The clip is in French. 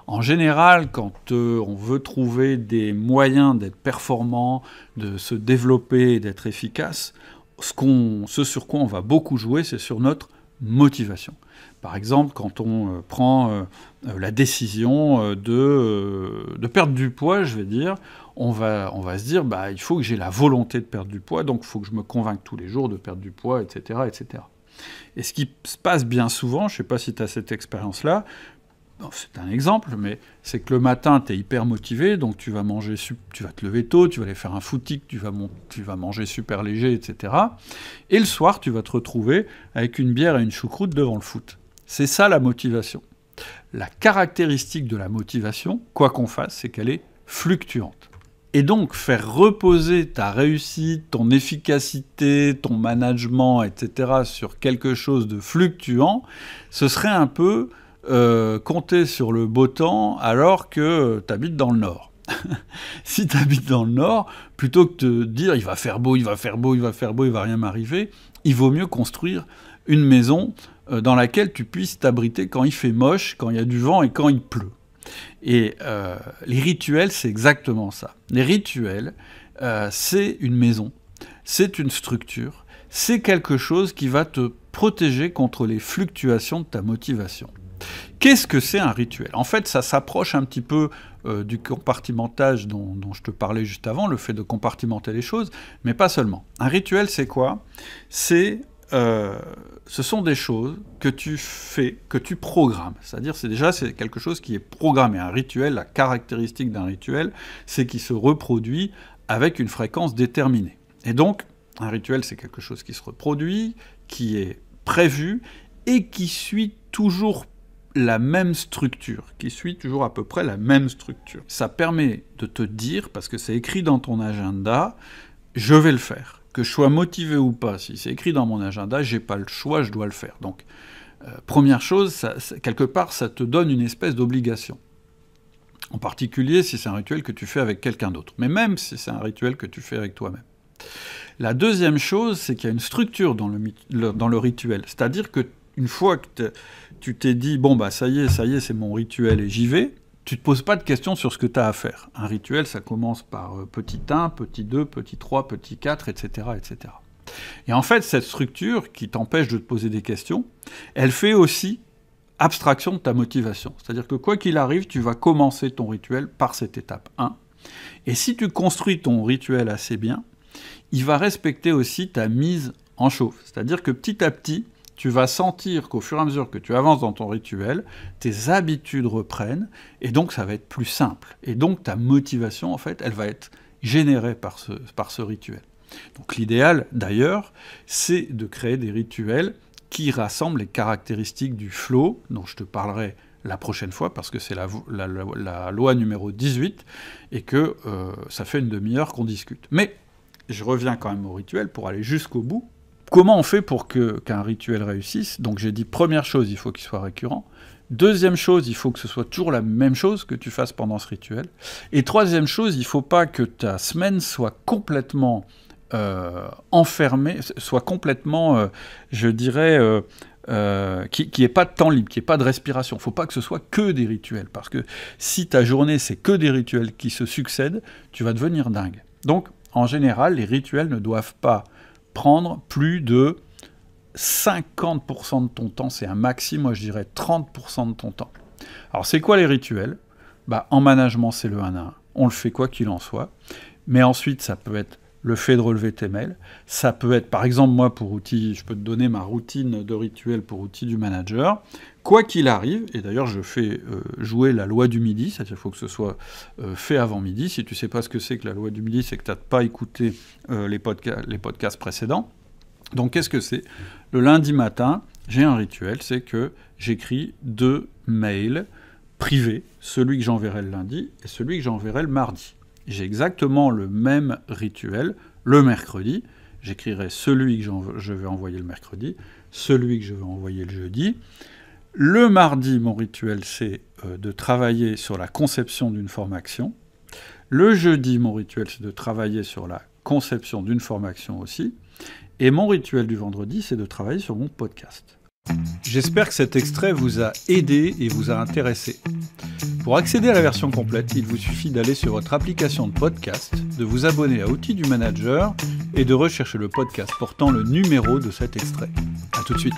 En général, quand on veut trouver des moyens d'être performant, de se développer et d'être efficace, ce sur quoi on va beaucoup jouer, c'est sur notre motivation. Par exemple, quand on prend la décision de perdre du poids, je vais dire, on va se dire, il faut que j'ai la volonté de perdre du poids, donc il faut que je me convainque tous les jours de perdre du poids, etc., etc. Et ce qui se passe bien souvent, je ne sais pas si tu as cette expérience-là, c'est un exemple, mais c'est que le matin, tu es hyper motivé, donc tu vas te lever tôt, tu vas aller faire un footing, tu vas manger super léger, etc. Et le soir, tu vas te retrouver avec une bière et une choucroute devant le foot. C'est ça la motivation. La caractéristique de la motivation, quoi qu'on fasse, c'est qu'elle est fluctuante. Et donc, faire reposer ta réussite, ton efficacité, ton management, etc., sur quelque chose de fluctuant, ce serait un peu compter sur le beau temps alors que tu habites dans le Nord. Si tu habites dans le Nord, plutôt que de te dire il va faire beau, il va faire beau, il va faire beau, il va rien m'arriver, il vaut mieux construire une maison dans laquelle tu puisses t'abriter quand il fait moche, quand il y a du vent et quand il pleut. Et les rituels, c'est exactement ça. Les rituels, c'est une maison, c'est une structure, c'est quelque chose qui va te protéger contre les fluctuations de ta motivation. Qu'est-ce que c'est un rituel ? En fait, ça s'approche un petit peu du compartimentage dont je te parlais juste avant, le fait de compartimenter les choses, mais pas seulement. Un rituel, c'est quoi ? Ce sont des choses que tu fais, que tu programmes. C'est-à-dire, c'est quelque chose qui est programmé. Un rituel, la caractéristique d'un rituel, c'est qu'il se reproduit avec une fréquence déterminée. Et donc, un rituel, c'est quelque chose qui se reproduit, qui est prévu et qui suit toujours la même structure, qui suit toujours à peu près la même structure. Ça permet de te dire, parce que c'est écrit dans ton agenda, je vais le faire. Que je sois motivé ou pas, si c'est écrit dans mon agenda, j'ai pas le choix, je dois le faire. Donc, première chose, quelque part, ça te donne une espèce d'obligation. En particulier si c'est un rituel que tu fais avec quelqu'un d'autre. Mais même si c'est un rituel que tu fais avec toi-même. La deuxième chose, c'est qu'il y a une structure dans le rituel. C'est-à-dire que une fois que tu t'es dit, ça y est, c'est mon rituel et j'y vais, tu ne te poses pas de questions sur ce que tu as à faire. Un rituel, ça commence par petit 1, petit 2, petit 3, petit 4, etc., etc. Et en fait, cette structure qui t'empêche de te poser des questions, elle fait aussi abstraction de ta motivation. C'est-à-dire que quoi qu'il arrive, tu vas commencer ton rituel par cette étape 1. Et si tu construis ton rituel assez bien, il va respecter aussi ta mise en chauffe. C'est-à-dire que petit à petit, tu vas sentir qu'au fur et à mesure que tu avances dans ton rituel, tes habitudes reprennent, et donc ça va être plus simple. Et donc ta motivation, en fait, elle va être générée par ce rituel. Donc l'idéal, d'ailleurs, c'est de créer des rituels qui rassemblent les caractéristiques du flow, dont je te parlerai la prochaine fois, parce que c'est la loi numéro 18, et que ça fait une demi-heure qu'on discute. Mais je reviens quand même au rituel pour aller jusqu'au bout. Comment on fait pour qu'un rituel réussisse ? Donc j'ai dit, première chose, il faut qu'il soit récurrent. Deuxième chose, il faut que ce soit toujours la même chose que tu fasses pendant ce rituel. Et troisième chose, il ne faut pas que ta semaine soit complètement enfermée, soit complètement, je dirais, qu'il n'y ait pas de temps libre, qu'il n'y ait pas de respiration. Il ne faut pas que ce soit que des rituels. Parce que si ta journée, c'est que des rituels qui se succèdent, tu vas devenir dingue. Donc, en général, les rituels ne doivent pas prendre plus de 50% de ton temps, c'est un maxi, moi je dirais 30% de ton temps. Alors c'est quoi les rituels ? En management, c'est le 1 à 1. On le fait quoi qu'il en soit. Mais ensuite, ça peut être le fait de relever tes mails. Ça peut être, par exemple, moi pour outil, je peux te donner ma routine de rituel pour outil du manager. Quoi qu'il arrive, et d'ailleurs je fais jouer la loi du midi, c'est-à-dire qu'il faut que ce soit fait avant midi. Si tu ne sais pas ce que c'est que la loi du midi, c'est que tu n'as pas écouté les podcasts précédents. Donc qu'est-ce que c'est ? Le lundi matin, j'ai un rituel, c'est que j'écris 2 mails privés, celui que j'enverrai le lundi et celui que j'enverrai le mardi. J'ai exactement le même rituel le mercredi. J'écrirai celui que je vais envoyer le mercredi, celui que je vais envoyer le jeudi. Le mardi, mon rituel, c'est de travailler sur la conception d'une formation. Le jeudi, mon rituel, c'est de travailler sur la conception d'une formation aussi. Et mon rituel du vendredi, c'est de travailler sur mon podcast. J'espère que cet extrait vous a aidé et vous a intéressé. Pour accéder à la version complète, il vous suffit d'aller sur votre application de podcast, de vous abonner à Outils du Manager et de rechercher le podcast portant le numéro de cet extrait. A tout de suite.